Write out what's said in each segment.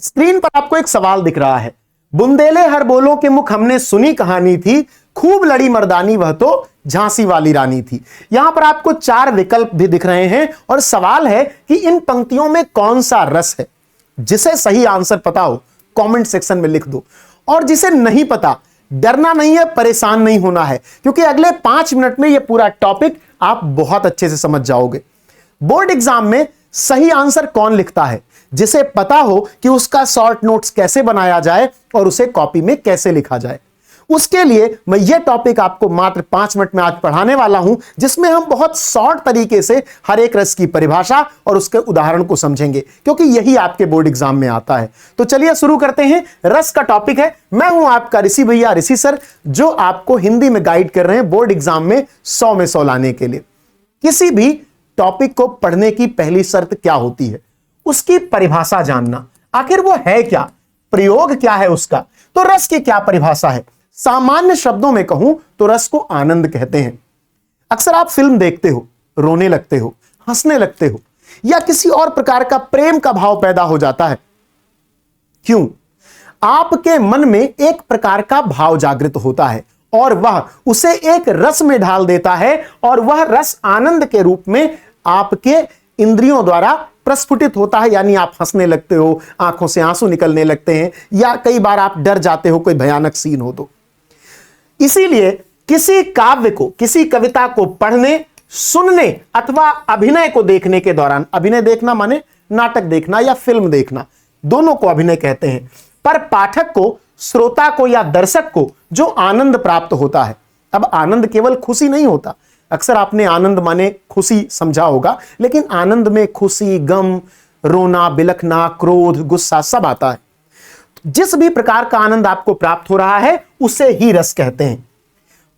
Screen पर आपको एक सवाल दिख रहा है, बुंदेले हर बोलों के मुख हमने सुनी कहानी थी, खूब लड़ी मर्दानी वह तो झांसी वाली रानी थी। यहां पर आपको 4 विकल्प भी दिख रहे हैं और सवाल है कि इन पंक्तियों में कौन सा रस है। जिसे सही आंसर पता हो कमेंट सेक्शन में लिख दो, और जिसे नहीं पता डरना नहीं है, परेशान नहीं होना है, क्योंकि अगले 5 मिनट में यह पूरा टॉपिक आप बहुत अच्छे से समझ जाओगे। बोर्ड एग्जाम में सही आंसर कौन लिखता है? जिसे पता हो कि उसका शॉर्ट नोट्स कैसे बनाया जाए और उसे कॉपी में कैसे लिखा जाए। उसके लिए मैं यह टॉपिक आपको मात्र 5 मिनट में आज पढ़ाने वाला हूं, जिसमें हम बहुत शॉर्ट तरीके से हर एक रस की परिभाषा और उसके उदाहरण को समझेंगे, क्योंकि यही आपके बोर्ड एग्जाम में आता है। तो चलिए शुरू करते हैं। रस का टॉपिक है, मैं हूं आपका ऋषि भैया, ऋषि सर, जो आपको हिंदी में गाइड कर रहे हैं बोर्ड एग्जाम में 100 में 100 लाने के लिए। किसी भी टॉपिक को पढ़ने की पहली शर्त क्या होती है? उसकी परिभाषा जानना। आखिर वो है क्या, प्रयोग क्या है उसका। तो रस की क्या परिभाषा है? सामान्य शब्दों में कहूं तो रस को आनंद कहते हैं। अक्सर आप फिल्म देखते हो, रोने लगते हो, हंसने लगते हो, या किसी और प्रकार का प्रेम का भाव पैदा हो जाता है। क्यों? आपके मन में एक प्रकार का भाव जागृत होता है और वह उसे एक रस में ढाल देता है, और वह रस आनंद के रूप में आपके इंद्रियों द्वारा प्रस्फुटित होता है। यानी आप हंसने लगते हो, आंखों से आंसू निकलने लगते हैं, या कई बार आप डर जाते हो कोई भयानक सीन हो तो। इसीलिए किसी काव्य को, किसी कविता को पढ़ने, सुनने अथवा अभिनय को देखने के दौरान, अभिनय देखना माने नाटक देखना या फिल्म देखना, दोनों को अभिनय कहते हैं, पर पाठक को, श्रोता को या दर्शक को जो आनंद प्राप्त होता है। अब आनंद केवल खुशी नहीं होता। अक्सर आपने आनंद माने खुशी समझा होगा, लेकिन आनंद में खुशी, गम, रोना, बिलखना, क्रोध, गुस्सा सब आता है। जिस भी प्रकार का आनंद आपको प्राप्त हो रहा है उसे ही रस कहते हैं।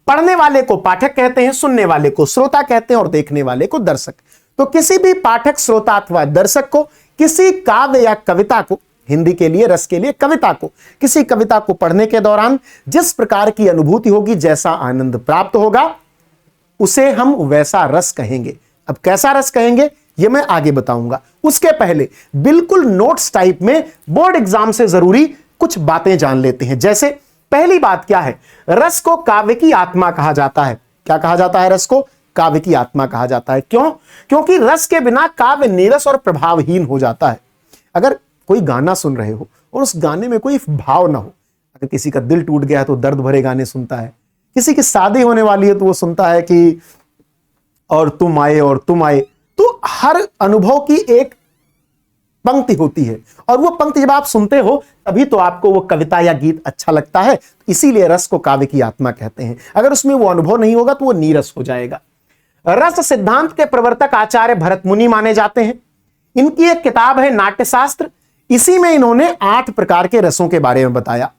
पढ़ने वाले को पाठक कहते हैं, सुनने वाले को श्रोता कहते हैं और देखने वाले को दर्शक। तो किसी भी पाठक, श्रोता अथवा दर्शक को किसी काव्य या कविता को, हिंदी के लिए रस के लिए कविता को, किसी कविता को पढ़ने के दौरान जिस प्रकार की अनुभूति होगी, जैसा आनंद प्राप्त होगा, उसे हम वैसा रस कहेंगे। अब कैसा रस कहेंगे यह मैं आगे बताऊंगा। उसके पहले बिल्कुल नोट्स टाइप में बोर्ड एग्जाम से जरूरी कुछ बातें जान लेते हैं। जैसे पहली बात क्या है? रस को काव्य की आत्मा कहा जाता है। क्या कहा जाता है? रस को काव्य की आत्मा कहा जाता है। क्यों? क्योंकि रस के बिना काव्य नीरस और प्रभावहीन हो जाता है। अगर कोई गाना सुन रहे हो और उस गाने में कोई भाव ना हो, अगर किसी का दिल टूट गया है तो दर्द भरे गाने सुनता है, किसी की शादी होने वाली है तो वो सुनता है कि और तुम आए और तुम आए। तो हर अनुभव की एक पंक्ति होती है, और वो पंक्ति जब आप सुनते हो तभी तो आपको वो कविता या गीत अच्छा लगता है। इसीलिए रस को काव्य की आत्मा कहते हैं। अगर उसमें वो अनुभव नहीं होगा तो वो नीरस हो जाएगा। रस सिद्धांत के प्रवर्तक आचार्य भरत मुनि माने जाते हैं। इनकी एक किताब है नाट्यशास्त्र। इसी में इन्होंने 8 प्रकार के रसों के बारे में बताया।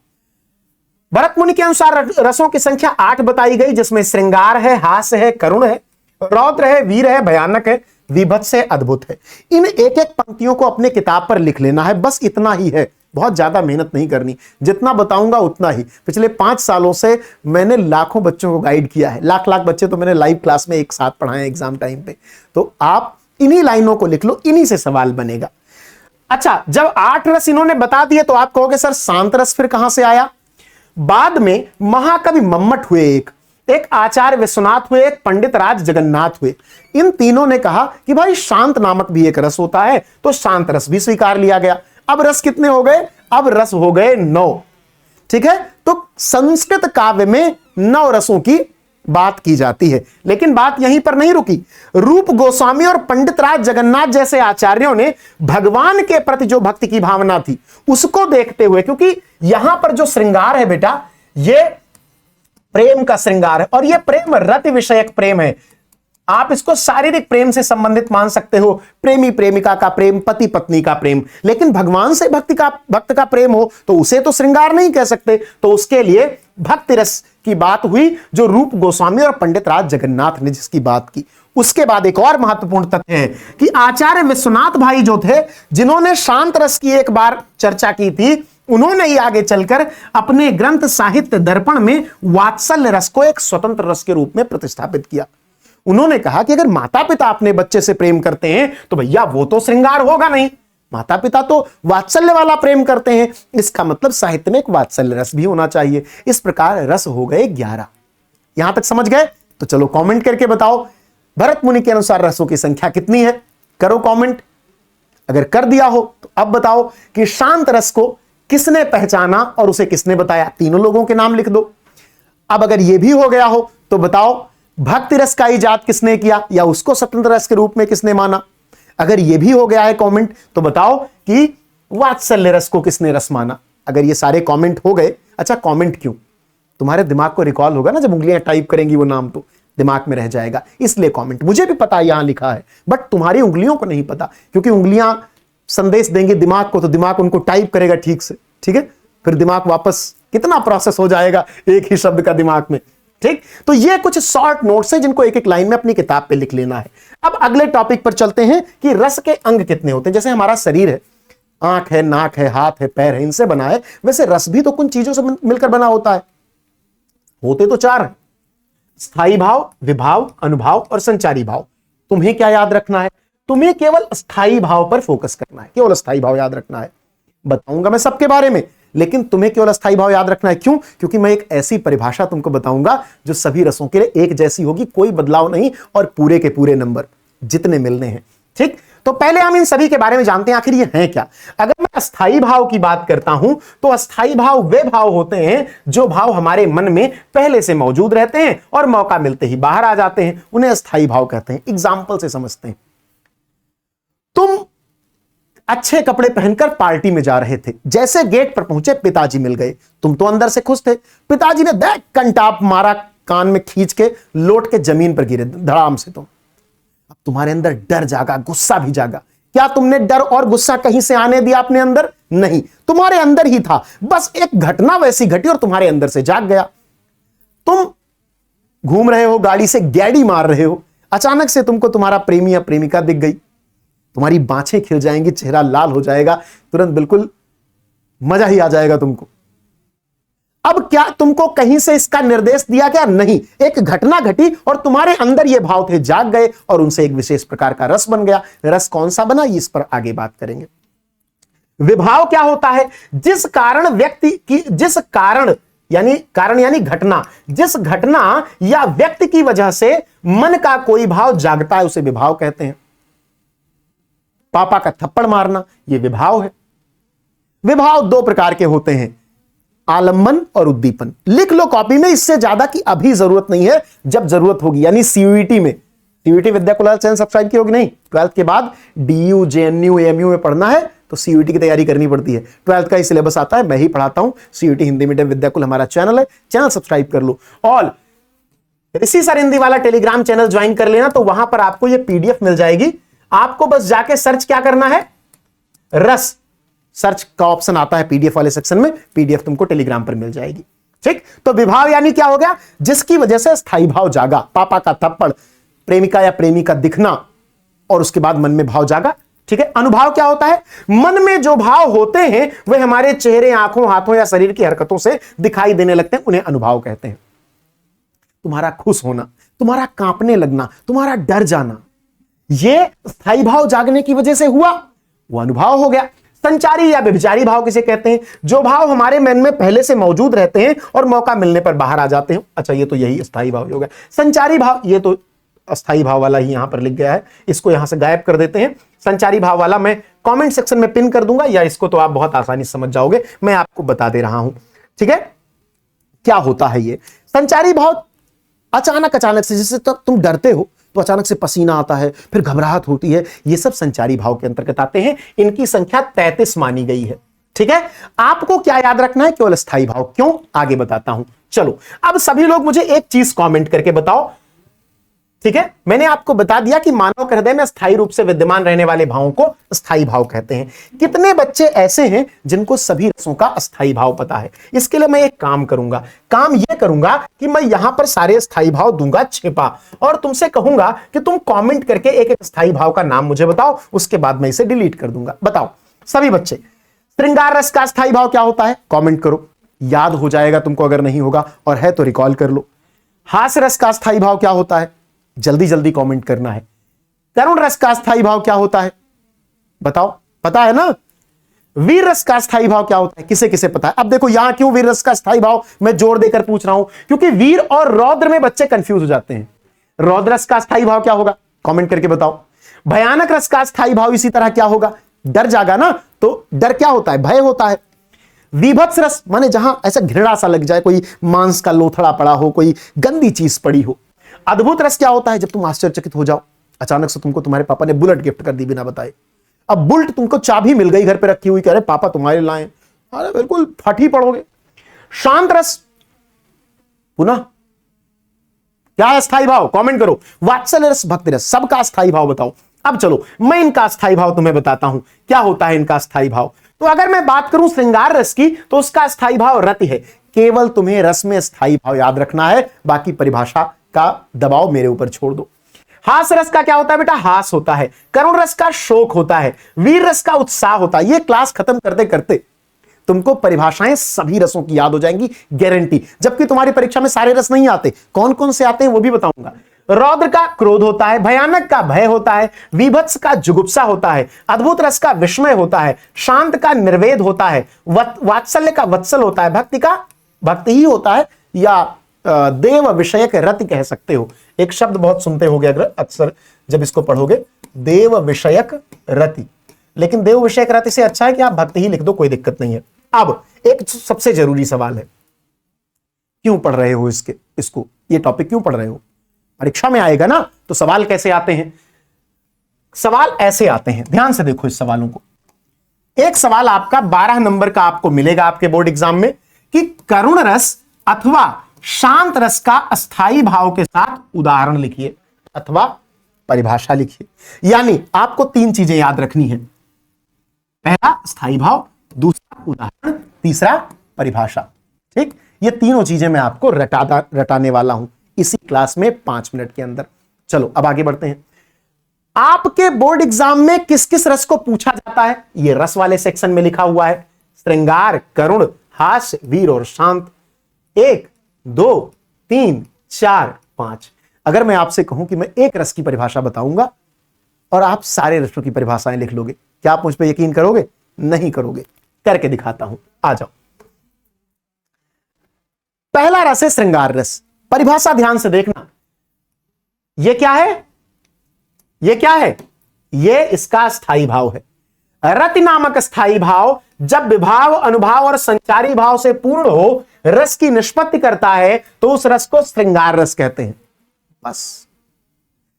भरत मुनि के अनुसार रसों की संख्या 8 बताई गई, जिसमें श्रृंगार है, हास्य है, करुण है, रौद्र है, वीर है, भयानक है, विभत्स है, अद्भुत है। इन एक एक पंक्तियों को अपने किताब पर लिख लेना है, बस इतना ही है। बहुत ज्यादा मेहनत नहीं करनी, जितना बताऊंगा उतना ही। पिछले 5 सालों से मैंने लाखों बच्चों को गाइड किया है, लाख बच्चे तो मैंने लाइव क्लास में एक साथ पढ़ाए एग्जाम टाइम पे। तो आप इन्हीं लाइनों को लिख लो, इन्हीं से सवाल बनेगा। अच्छा, जब 8 रस इन्होंने बता दिए तो आप कहोगे सर शांत रस फिर कहां से आया? बाद में महाकवि मम्मट हुए, एक आचार्य विश्वनाथ हुए, एक पंडित राज जगन्नाथ हुए। इन तीनों ने कहा कि भाई शांत नामक भी एक रस होता है, तो शांत रस भी स्वीकार लिया गया। अब रस कितने हो गए? अब रस हो गए 9। ठीक है, तो संस्कृत काव्य में 9 रसों की बात की जाती है। लेकिन बात यहीं पर नहीं रुकी। रूप गोस्वामी और पंडित राज जगन्नाथ जैसे आचार्यों ने भगवान के प्रति जो भक्ति की भावना थी उसको देखते हुए, क्योंकि यहां पर जो श्रृंगार है बेटा, ये प्रेम का श्रृंगार है, और ये प्रेम रति विषयक प्रेम है। आप इसको शारीरिक प्रेम से संबंधित मान सकते हो, प्रेमी प्रेमिका का प्रेम, पति पत्नी का प्रेम। लेकिन भगवान से भक्त का प्रेम हो तो उसे तो श्रृंगार नहीं कह सकते। तो उसके लिए भक्ति रस की बात हुई, जो रूप गोस्वामी और पंडित राज जगन्नाथ ने जिसकी बात की। उसके बाद एक और महत्वपूर्ण तथ्य है कि आचार्य विश्वनाथ भाई जो थे, जिन्होंने शांत रस की एक बार चर्चा की थी, उन्होंने ही आगे चलकर अपने ग्रंथ साहित्य दर्पण में वात्सल्य रस को एक स्वतंत्र रस के रूप में प्रतिष्ठापित किया। उन्होंने कहा कि अगर माता पिता अपने बच्चे से प्रेम करते हैं तो भैया वो तो श्रृंगार होगा नहीं, माता पिता तो वात्सल्य वाला प्रेम करते हैं, इसका मतलब साहित्य में एक वात्सल्य रस भी होना चाहिए। इस प्रकार रस हो गए 11। यहां तक समझ गए? तो चलो कमेंट करके बताओ भरत मुनि के अनुसार रसों की संख्या कितनी है। करो कमेंट। अगर कर दिया हो तो अब बताओ कि शांत रस को किसने पहचाना और उसे किसने बताया। तीनों लोगों के नाम लिख दो। अब अगर यह भी हो गया हो तो बताओ भक्ति रस का इजाद किसने किया या उसको स्वतंत्र रस के रूप में किसने माना। अगर यह भी हो गया है कमेंट तो बताओ कि वात्सल्य रस को किसने रस माना। अगर ये सारे कमेंट हो गए, अच्छा कमेंट क्यों? तुम्हारे दिमाग को रिकॉल होगा ना, जब उंगलियां टाइप करेंगी वो नाम तो दिमाग में रह जाएगा, इसलिए कमेंट। मुझे भी पता यहां लिखा है बट तुम्हारी उंगलियों को नहीं पता, क्योंकि उंगलियां संदेश देंगे दिमाग को तो दिमाग उनको टाइप करेगा ठीक से। ठीक है, फिर दिमाग वापस कितना प्रोसेस हो जाएगा एक ही शब्द का दिमाग में। ठीक, तो ये कुछ शॉर्ट नोट्स हैं जिनको एक एक लाइन में अपनी किताब पे लिख लेना है। अब अगले टॉपिक पर चलते हैं कि रस के अंग कितने होते हैं। जैसे हमारा शरीर है, आंख है, नाक है, हाथ है, पैर है, इनसे बना है, वैसे रस भी तो कुछ चीजों से मिलकर बना होता है। होते तो 4 हैं, स्थायी भाव, विभाव, अनुभाव और संचारी भाव। तुम्हें क्या याद रखना है? तुम्हें केवल स्थायी भाव पर फोकस करना है, केवल स्थायी भाव याद रखना है। बताऊंगा मैं सबके बारे में, लेकिन तुम्हें केवल स्थायी भाव याद रखना है। क्यों? क्योंकि मैं एक ऐसी परिभाषा तुमको बताऊंगा जो सभी रसों के लिए एक जैसी होगी, कोई बदलाव नहीं, और पूरे के पूरे नंबर जितने मिलने हैं। ठीक, तो पहले हम इन सभी के बारे में जानते हैं आखिर ये हैं क्या। अगर मैं अस्थायी भाव की बात करता हूं तो अस्थायी भाव वे भाव होते हैं जो भाव हमारे मन में पहले से मौजूद रहते हैं और मौका मिलते ही बाहर आ जाते हैं, उन्हें अस्थायी भाव कहते हैं। एग्जाम्पल से समझते हैं। तुम अच्छे कपड़े पहनकर पार्टी में जा रहे थे, जैसे गेट पर पहुंचे पिताजी मिल गए। तुम तो अंदर से खुश थे, पिताजी ने देख कंटाप मारा, कान में खींच के लौट के जमीन पर गिरे धड़ाम से। तुम अब तुम्हारे अंदर डर जागा, गुस्सा भी जागा। क्या तुमने डर और गुस्सा कहीं से आने दिया अपने अंदर? नहीं, तुम्हारे अंदर ही था, बस एक घटना वैसी घटी और तुम्हारे अंदर से जाग गया। तुम घूम रहे हो, गाड़ी से गैडी मार रहे हो, अचानक से तुमको तुम्हारा प्रेमी या प्रेमिका दिख गई, तुम्हारी बाँछें खिल जाएंगी, चेहरा लाल हो जाएगा, तुरंत बिल्कुल मजा ही आ जाएगा तुमको। अब क्या तुमको कहीं से इसका निर्देश दिया गया? नहीं, एक घटना घटी और तुम्हारे अंदर ये भाव थे, जाग गए और उनसे एक विशेष प्रकार का रस बन गया। रस कौन सा बना, इस पर आगे बात करेंगे। विभाव क्या होता है? जिस कारण व्यक्ति की, जिस कारण यानी घटना, जिस घटना या व्यक्ति की वजह से मन का कोई भाव जागता है उसे विभाव कहते हैं। पापा का थप्पड़ मारना यह विभाव है। विभाव 2 प्रकार के होते हैं, आलंबन और उद्दीपन। लिख लो कॉपी में, इससे ज्यादा की अभी जरूरत नहीं है, जब जरूरत होगी। यानी सीयूईटी में, सीयूईटी विद्या कुलाल चैनल सब्सक्राइब की होगी नहीं? 12th के बाद डीयू, जेएनयू, एएमयू में पढ़ना है तो सीयूईटी की तैयारी करनी पड़ती है। 12th का ही सिलेबस आता है, मैं ही पढ़ाता हूं। सीयूईटी हिंदी मीडियम विद्याकुल हमारा चैनल है, चैनल सब्सक्राइब कर लो। और ऋषि सर हिंदी वाला टेलीग्राम चैनल ज्वाइन कर लेना, तो वहां पर आपको यह पीडीएफ मिल जाएगी। आपको बस जाके सर्च क्या करना है, रस, सर्च का ऑप्शन आता है पीडीएफ वाले सेक्शन में, पीडीएफ तुमको टेलीग्राम पर मिल जाएगी। ठीक, तो विभाव यानी क्या हो गया? जिसकी वजह से स्थायी भाव जागा, पापा का थप्पड़, प्रेमिका या प्रेमी का दिखना, और उसके बाद मन में भाव जागा। ठीक है। अनुभाव क्या होता है? मन में जो भाव होते हैं वे हमारे चेहरे, आंखों, हाथों या शरीर की हरकतों से दिखाई देने लगते हैं, उन्हें अनुभाव कहते हैं। तुम्हारा खुश होना, तुम्हारा कांपने लगना, तुम्हारा डर जाना, ये स्थायी भाव जागने की वजह से हुआ, वो अनुभाव हो गया। संचारी या व्यभिचारी भाव किसे कहते हैं? जो भाव हमारे मन में पहले से मौजूद रहते हैं और मौका मिलने पर बाहर आ जाते हैं। अच्छा, ये तो यही स्थायी भाव हो गया। संचारी भाव, ये तो अस्थायी भाव वाला ही यहां पर लिख गया है, इसको यहां से गायब कर देते हैं। संचारी भाव वाला मैं कमेंट सेक्शन में पिन कर दूंगा, या इसको तो आप बहुत आसानी से समझ जाओगे, मैं आपको बता दे रहा हूं। ठीक है, क्या होता है ये संचारी भाव? अचानक से, जिससे तक तुम डरते हो तो अचानक से पसीना आता है, फिर घबराहट होती है, ये सब संचारी भाव के अंतर्गत आते हैं। इनकी संख्या 33 मानी गई है। ठीक है, आपको क्या याद रखना है? केवल स्थायी भाव। क्यों? आगे बताता हूं। चलो, अब सभी लोग मुझे एक चीज कमेंट करके बताओ। ठीक है, मैंने आपको बता दिया कि मानव हृदय में स्थायी रूप से विद्यमान रहने वाले भावों को स्थायी भाव कहते हैं। कितने बच्चे ऐसे हैं जिनको सभी रसों का अस्थायी भाव पता है? इसके लिए मैं एक काम करूंगा, काम यह करूंगा कि मैं यहां पर सारे स्थायी भाव दूंगा छिपा, और तुमसे कहूंगा कि तुम कमेंट करके एक एक स्थायी भाव का नाम मुझे बताओ, उसके बाद मैं इसे डिलीट कर दूंगा। बताओ सभी बच्चे, श्रृंगार रस का स्थायी भाव क्या होता है? कमेंट करो, याद हो जाएगा तुमको, अगर नहीं होगा और है तो रिकॉल कर लो। हास्य रस का स्थायी भाव क्या होता है? जल्दी जल्दी कमेंट करना है। करुण रस का स्थायी भाव क्या होता है? बताओ, पता है ना? वीर रस का स्थायी भाव क्या होता है, किसे किसे पता है? अब देखो यहां क्यों वीर रस का स्थायी भाव मैं जोर देकर पूछ रहा हूं, क्योंकि वीर और रौद्र में बच्चे कंफ्यूज हो जाते हैं। रौद्र रस का स्थायी भाव क्या होगा, कमेंट करके बताओ। भयानक रस का स्थायी भाव इसी तरह क्या होगा, डर जागा ना, तो डर क्या होता है, भय होता है। विभत्स रस माने जहां ऐसा घृणा सा लग जाए, कोई मांस का लोथड़ा पड़ा हो, कोई गंदी चीज पड़ी हो। अद्भुत रस क्या होता है, जब तुम आश्चर्यचकित हो जाओ, अचानक से तुमको तुम्हारे पापा ने बुलेट गिफ्ट कर दी बिना बताए। अब बुलेट तुमको चाबी मिल गई घर पे रखी हुई, कह रहे पापा तुम्हारे लाए, अरे बिल्कुल फट ही पड़ोगे। शांत रस पुनः क्या है स्थायी भाव, कमेंट करो। वात्सल्य रस, भक्ति रस, सबका स्थायी भाव बताओ। अब चलो मैं इनका स्थायी भाव तुम्हें बताता हूं, क्या होता है इनका स्थायी भाव। तो अगर मैं बात करूं श्रृंगार रस की, तो उसका स्थायी भाव रति है। केवल तुम्हें रस में स्थायी भाव याद रखना है, बाकी परिभाषा का दबाव मेरे ऊपर छोड़ दो। हास रस का क्या होता है बेटा, हास होता है। करुण रस का शोक होता है। वीर रस का उत्साह होता है। ये क्लास खत्म करते करते तुमको परिभाषाएं सभी रसों की याद हो जाएंगी, गारंटी। जबकि तुम्हारी परीक्षा में सारे रस नहीं आते, कौन कौन से आते हैं वो भी बताऊंगा। रौद्र का क्रोध होता है, भयानक का भय होता है, विभत्स का जुगुप्सा होता है, अद्भुत रस का विस्मय होता है, शांत का निर्वेद होता है, वात्सल्य का वत्सल होता है, भक्ति का भक्ति ही होता है, या देव विषयक रति कह सकते हो। एक शब्द बहुत सुनते होगे अक्सर जब इसको पढ़ोगे, देव विषयक रति। लेकिन देव विषयक रति से अच्छा है कि आप भक्ति ही लिख दो, कोई दिक्कत नहीं है। अब एक सबसे जरूरी सवाल है, क्यों पढ़ रहे हो इसको, ये टॉपिक क्यों पढ़ रहे हो? परीक्षा में आएगा ना, तो सवाल कैसे आते हैं? सवाल ऐसे आते हैं, ध्यान से देखो इस सवालों को। एक सवाल आपका 12 नंबर का आपको मिलेगा आपके बोर्ड एग्जाम में कि करुण रस अथवा शांत रस का अस्थाई भाव के साथ उदाहरण लिखिए अथवा परिभाषा लिखिए। यानी आपको 3 चीजें याद रखनी है, पहला स्थायी भाव, दूसरा उदाहरण, तीसरा परिभाषा। ठीक, ये तीनों चीजें मैं आपको रटाने वाला हूं इसी क्लास में 5 मिनट के अंदर। चलो अब आगे बढ़ते हैं। आपके बोर्ड एग्जाम में किस किस रस को पूछा जाता है, ये रस वाले सेक्शन में लिखा हुआ है। श्रृंगार, करुण, हास्य, वीर और शांत। 1 2 3 4 5। अगर मैं आपसे कहूं कि मैं एक रस की परिभाषा बताऊंगा और आप सारे रसों की परिभाषाएं लिख लोगे, क्या आप मुझ पर यकीन करोगे? नहीं करोगे। करके दिखाता हूं, आ जाओ। पहला रस है श्रृंगार रस। परिभाषा ध्यान से देखना, यह क्या है, यह क्या है, यह इसका स्थायी भाव है। रति नामक स्थायी भाव जब विभाव, अनुभाव और संचारी भाव से पूर्ण हो, रस की निष्पत्ति करता है, तो उस रस को श्रृंगार रस कहते हैं। बस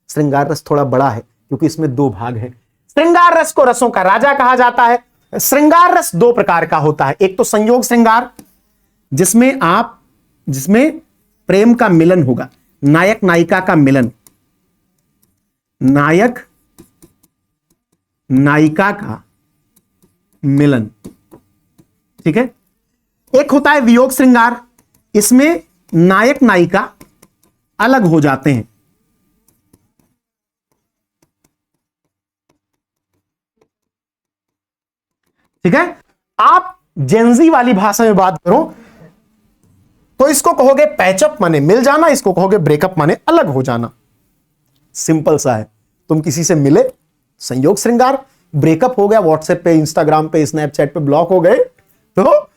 श्रृंगार रस थोड़ा बड़ा है क्योंकि इसमें 2 भाग हैं। श्रृंगार रस को रसों का राजा कहा जाता है। श्रृंगार रस 2 प्रकार का होता है। एक तो संयोग श्रृंगार, जिसमें प्रेम का मिलन होगा, नायक नायिका का मिलन, नायक नायिका का मिलन, ठीक है। एक होता है वियोग श्रृंगार, इसमें नायक नायिका अलग हो जाते हैं। ठीक है, आप जेंजी वाली भाषा में बात करो तो इसको कहोगे पैचअप माने मिल जाना, इसको कहोगे ब्रेकअप माने अलग हो जाना। सिंपल सा है, तुम किसी से मिले, संयोग श्रृंगार, ब्रेकअप हो गया, व्हाट्सएप पे, इंस्टाग्राम पे, स्नैपचैट पे ब्लॉक हो गए, तो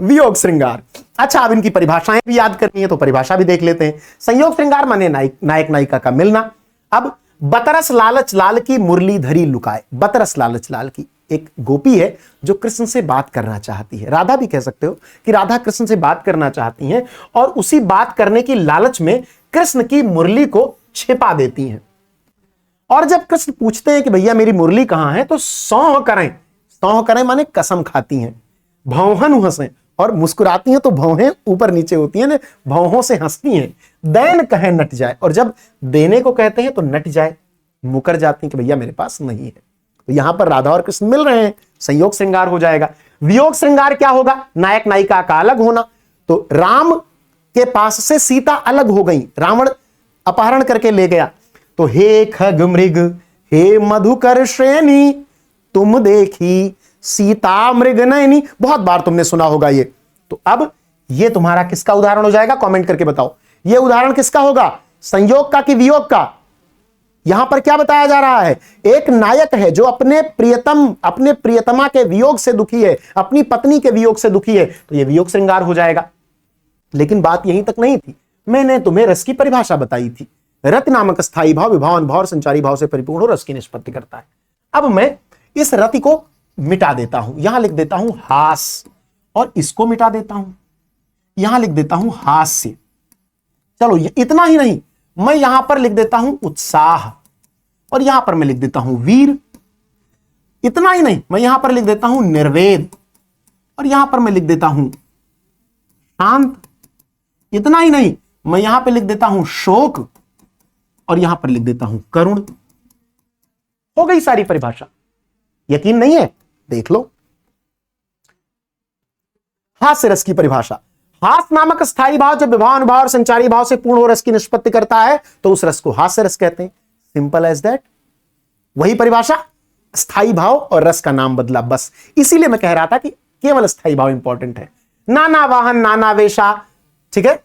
वियोग श्रृंगार। अच्छा, अब इनकी परिभाषाएं भी याद करनी है तो परिभाषा भी देख लेते हैं। संयोग श्रृंगार माने नायक नायिका का मिलना। अब बतरस लालच लाल की मुरली धरी लुकाए। बतरस लालच लाल की एक गोपी है जो कृष्ण से बात करना चाहती है, राधा भी कह सकते हो कि राधा कृष्ण से बात करना चाहती हैं, और उसी बात करने की लालच में कृष्ण की मुरली को छिपा देती हैं। और जब कृष्ण पूछते हैं कि भैया मेरी मुरली कहां है, तो सौं करें माने कसम खाती हैं, भौहन हंसे, और मुस्कुराती हैं तो भौहें ऊपर नीचे होती हैं, भौहों से हंसती हैं। दैन कहे नट जाए, और जब देने को कहते हैं तो नट जाए, मुकर जाती हैं कि भैया मेरे पास नहीं है। तो यहां पर राधा और कृष्ण मिल रहे हैं, संयोग श्रृंगार हो जाएगा। वियोग श्रृंगार क्या होगा, नायक नायिका का अलग होना। तो राम के पास से सीता अलग हो गई, रावण अपहरण करके ले गया, तो हे खग मृग हे मधुकर श्रेणी तुम देखी सीता मृग नयनी, बहुत बार तुमने सुना होगा ये। तो अब ये तुम्हारा किसका उदाहरण हो जाएगा, कमेंट करके बताओ। ये उदाहरण किसका होगा, संयोग का कि वियोग का? यहां पर क्या बताया जा रहा है? एक नायक है जो अपने प्रियतमा के वियोग से दुखी है, अपनी पत्नी के वियोग से दुखी है, तो यह वियोग श्रृंगार हो जाएगा। लेकिन बात यहीं तक नहीं थी, मैंने तुम्हें रस की परिभाषा बताई थी। रत नामक स्थायी भाव विभावन भाव और संचारी भाव से परिपूर्ण हो रस की निष्पत्ति करता है। अब मैं इस रति को मिटा देता हूं, यहां लिख देता हूं हास, और इसको मिटा देता हूं, यहां लिख देता हूं हास्य। चलो इतना ही नहीं, मैं यहां पर लिख देता हूं उत्साह, और यहां पर मैं लिख देता हूं वीर। इतना ही नहीं, मैं यहां पर लिख देता हूं निर्वेद, और यहां पर मैं लिख देता हूं शांत। इतना ही नहीं, मैं यहां पर लिख देता हूं शोक, और यहां पर लिख देता हूं करुण। हो गई सारी परिभाषा। यकीन नहीं है? देख लो हास्य रस की परिभाषा। हास नामक स्थायी भाव जब विभावन भाव और संचारी भाव से पूर्ण हो रस की निष्पत्ति करता है तो उस रस को हास्य रस कहते हैं। Simple as that. वही परिभाषा, स्थायी भाव और रस का नाम बदला, बस। इसीलिए मैं कह रहा था कि केवल स्थायी भाव इंपॉर्टेंट है। नाना वाहन नाना वेशा, ठीक है।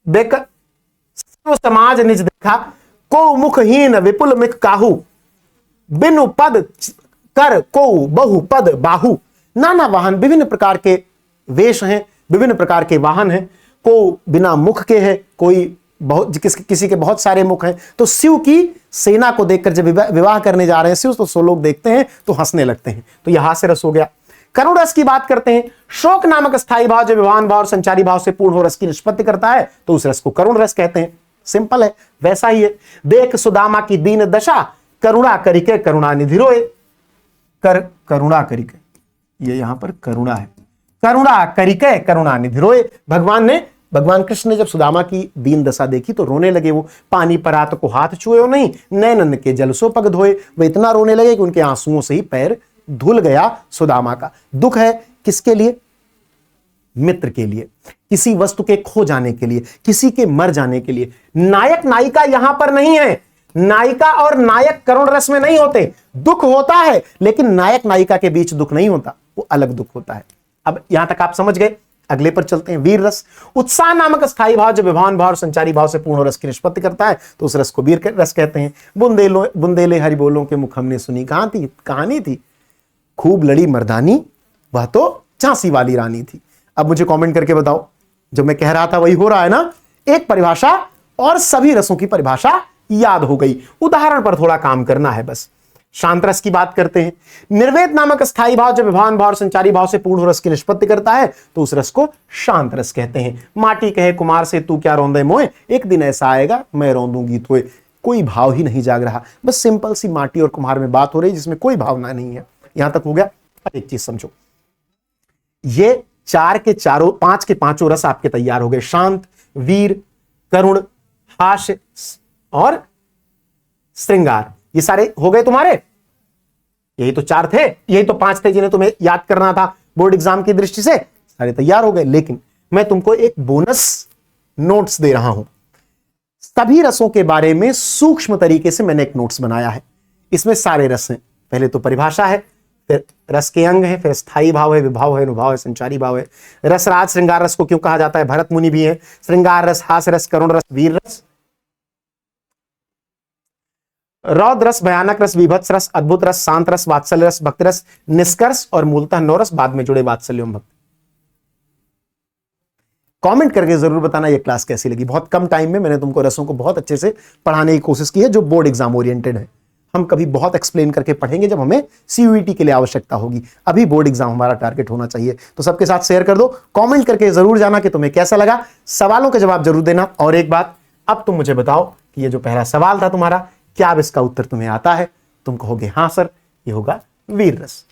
देख समाज निज देखा, को मुखहीन विपुल मिख काहू, बिनु पद कर को बहु पद बाहु। नाना वाहन, विभिन्न प्रकार के वेश हैं, विभिन्न प्रकार के वाहन हैं। को बिना मुख के है, कोई बहुत किसी के बहुत सारे मुख हैं। तो शिव की सेना को देखकर जब विवाह करने जा रहे हैं शिव, तो 100 लोग देखते हैं तो हंसने लगते हैं, तो यह हास्य रस हो गया। करुण रस की बात करते हैं। शोक नामक स्थायी भाव जब विभावन भाव और संचारी भाव से पूर्ण हो रस की निष्पत्ति करता है तो उस रस को करुण रस कहते हैं। सिंपल है, वैसा ही है। देख सुदामा की दीन दशा, करुणा करिके करुणा निधि रोए। करुणा करिके, ये यहां पर करुणा है। करुणा करिके करुणा निधि रोए। भगवान कृष्ण ने जब सुदामा की दीन दशा देखी तो रोने लगे। वो पानी परात को हाथ छुए नहीं, नैनन के जल सो पग धोए। वे इतना रोने लगे कि उनके आंसुओं से ही पैर धुल गया सुदामा का। दुख है किसके लिए? मित्र के लिए, किसी वस्तु के खो जाने के लिए, किसी के मर जाने के लिए। नायक नायिका यहां पर नहीं है। नायिका और नायक करुण रस में नहीं होते। दुख होता है लेकिन नायक नायिका के बीच दुख नहीं होता, वो अलग दुख होता है। अब यहां तक आप समझ गए। अगले पर चलते हैं। वीर रस। उत्साह नामक स्थायी भाव जब विभावन भाव और संचारी भाव से पूर्ण रस की निष्पत्ति करता है तो उस रस को वीर रस कहते हैं। बुंदेले हरि बोलों के मुख हमने सुनी कहानी थी, खूब लड़ी मर्दानी वह तो झांसी वाली रानी थी। अब मुझे कमेंट करके बताओ, जो मैं कह रहा था वही हो रहा है ना? एक परिभाषा और सभी रसों की परिभाषा याद हो गई। उदाहरण पर थोड़ा काम करना है बस। शांत रस की बात करते हैं। निर्वेद नामक स्थायी भाव जब विभावन भाव और संचारी भाव से पूर्ण रस की निष्पत्ति करता है तो उस रस को शांत रस कहते हैं। माटी कहे कुमार से तू क्या रौंदे मोए, एक दिन ऐसा आएगा मैं रौंदूंगी तोए। कोई भाव ही नहीं जाग रहा, बस सिंपल सी माटी और कुम्हार में बात हो रही जिसमें कोई भावना नहीं है। यहां तक हो गया। एक चीज समझो, ये पांच के पांचों रस आपके तैयार हो गए। शांत, वीर, करुण, हास्य और श्रृंगार, ये सारे हो गए तुम्हारे। यही तो 4 थे, यही तो 5 थे जिन्हें तुम्हें याद करना था बोर्ड एग्जाम की दृष्टि से। सारे तैयार हो गए। लेकिन मैं तुमको एक बोनस नोट्स दे रहा हूं। सभी रसों के बारे में सूक्ष्म तरीके से मैंने एक नोट्स बनाया है। इसमें सारे रस हैं। पहले तो परिभाषा है, फिर रस के अंग है, फिर स्थायी भाव है, विभाव है, अनुभाव है, संचारी भाव है। रसराज श्रृंगार रस को क्यों कहा जाता है, भरत मुनि भी है। श्रृंगार रस, हास रस, करुण रस, वीर रस, रौद्र रस, भयानक रस, विभत्स रस, अद्भुत रस, शांत रस, वात्सल्य रस, भक्ति रस, निष्कर्ष और मूलतः 9 रस बाद में जुड़े वात्सल्य एवं भक्ति। कमेंट करके जरूर बताना ये क्लास कैसी लगी। बहुत कम टाइम में मैंने तुमको रसों को बहुत अच्छे से पढ़ाने की कोशिश की है, जो बोर्ड एग्जाम ओरिएंटेड है। हम कभी बहुत एक्सप्लेन करके पढ़ेंगे जब हमें सीयूईटी के लिए आवश्यकता होगी। अभी बोर्ड एग्जाम हमारा टारगेट होना चाहिए। तो सबके साथ शेयर कर दो, कमेंट करके जरूर जाना कि तुम्हें कैसा लगा। सवालों के जवाब जरूर देना। और एक बात, अब तुम मुझे बताओ कि ये जो पहला सवाल था तुम्हारा, क्या अब इसका उत्तर तुम्हें आता है? तुम कहोगे हाँ सर, ये होगा वीर रस।